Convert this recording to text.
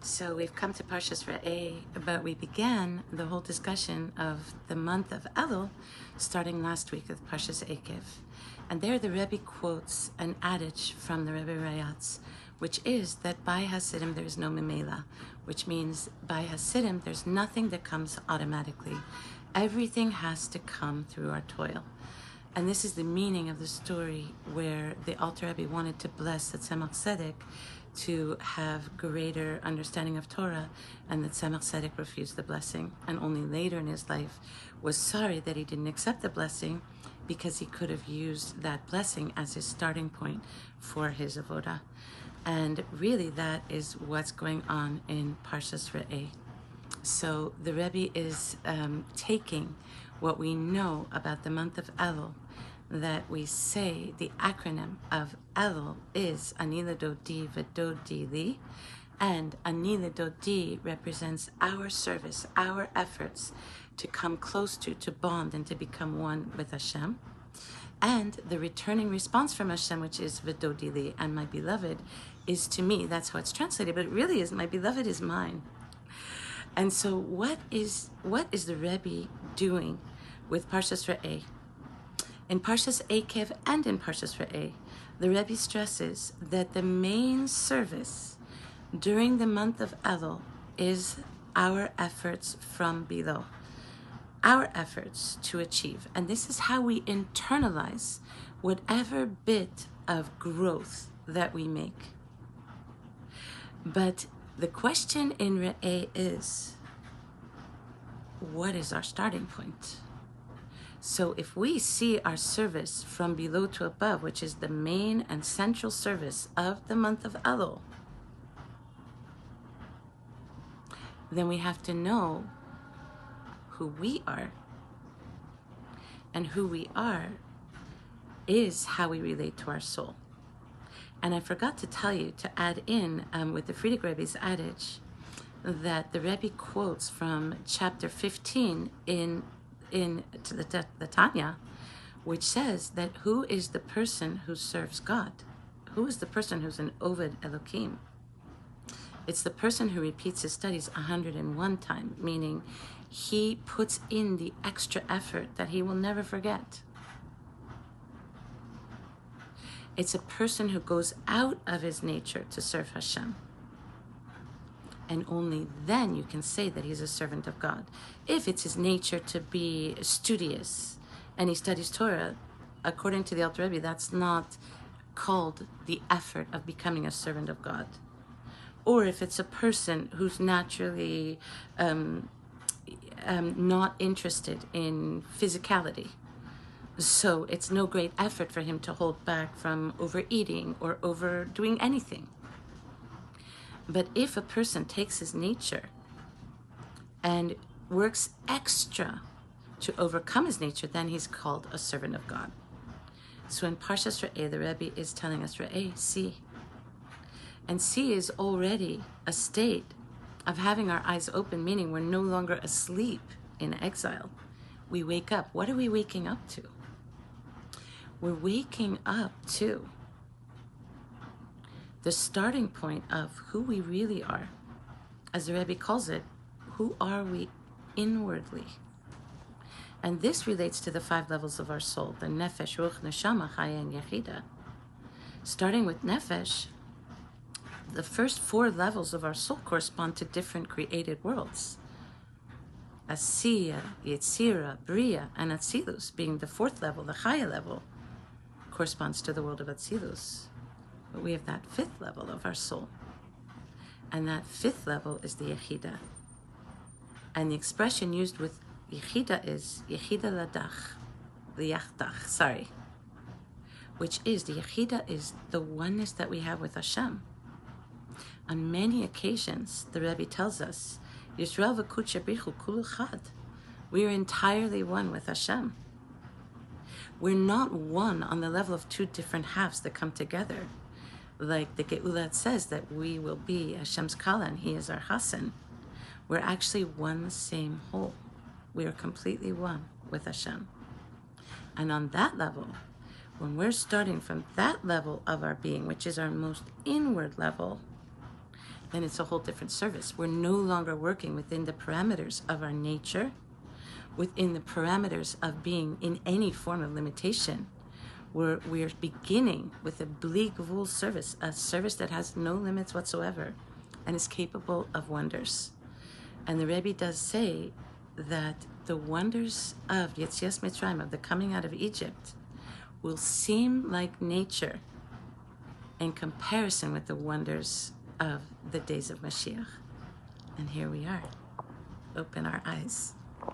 So we've come to Parshas Re'eh, but we began the whole discussion of the month of Elul starting last week with Parshas Ekev. And there the Rebbe quotes an adage from the Rebbe Rayatz, which is that by Hasidim there is no Memela, which means by Hasidim there's nothing that comes automatically. Everything has to come through our toil. And this is the meaning of the story where the Alter Rebbe wanted to bless the Tzemach Tzedek to have greater understanding of Torah, and that Tzemach Tzedek refused the blessing, and only later in his life was sorry that he didn't accept the blessing, because he could have used that blessing as his starting point for his avodah. And really that is what's going on in Parshas Re'eh. So the Rebbe is taking what we know about the month of Elul, that we say the acronym of Elul is Ani L'Dodi V'Dodi Li, and Ani L'Dodi represents our service, our efforts to come close to bond and to become one with Hashem. And the returning response from Hashem, which is V'Dodi Li, and my beloved is to me. That's how it's translated, but it really is, my beloved is mine. And so what is the Rebbe doing with Parshas Re'eh? In Parshas Ekev and in Parshas Re'eh, the Rebbe stresses that the main service during the month of Elul is our efforts from below, our efforts to achieve. And this is how we internalize whatever bit of growth that we make. But the question in Re'eh is, what is our starting point? So if we see our service from below to above, which is the main and central service of the month of Elul, then we have to know who we are. And who we are is how we relate to our soul. And I forgot to tell you to add in with the Frierdiker Rebbe's adage that the Rebbe quotes from chapter 15 in the Tanya, which says that who is the person who serves God? Who is the person who's an Oved Elokim? It's the person who repeats his studies 101 times, meaning he puts in the extra effort that he will never forget. It's a person who goes out of his nature to serve Hashem. And only then you can say that he's a servant of God. If it's his nature to be studious and he studies Torah, according to the Alter Rebbe, that's not called the effort of becoming a servant of God. Or if it's a person who's naturally not interested in physicality, so it's no great effort for him to hold back from overeating or overdoing anything. But if a person takes his nature and works extra to overcome his nature, then he's called a servant of God. So in Parshas Re'eh, the Rebbe is telling us, Re'eh, see. And see is already a state of having our eyes open, meaning we're no longer asleep in exile. We wake up. What are we waking up to? We're waking up to the starting point of who we really are. As the Rebbe calls it, who are we inwardly? And this relates to the 5 levels of our soul, the Nefesh, Ruach, Neshama, Chaya, and Yechida. Starting with Nefesh, the first 4 levels of our soul correspond to different created worlds. Asiya, Yetzira, Bria, and Atzilus, being the 4th level, the Chaya level, corresponds to the world of Atzilus. But we have that 5th level of our soul. And that 5th level is the Yechida. And the expression used with Yechida is Yechida Ladach, the Yachtach, which is, the Yechida is the oneness that we have with Hashem. On many occasions, the Rebbe tells us, Yisrael v'kut shebrichu kulu chad. We are entirely one with Hashem. We're not one on the level of 2 different halves that come together. Like the Geulat says that we will be Hashem's Kala and He is our Hasan. We're actually one same whole. We are completely one with Hashem. And on that level, when we're starting from that level of our being, which is our most inward level, then it's a whole different service. We're no longer working within the parameters of our nature, within the parameters of being in any form of limitation. We're beginning with a bli gvul service, a service that has no limits whatsoever and is capable of wonders. And the Rebbe does say that the wonders of Yetzias Mitzrayim, of the coming out of Egypt, will seem like nature in comparison with the wonders of the days of Mashiach. And here we are. Open our eyes.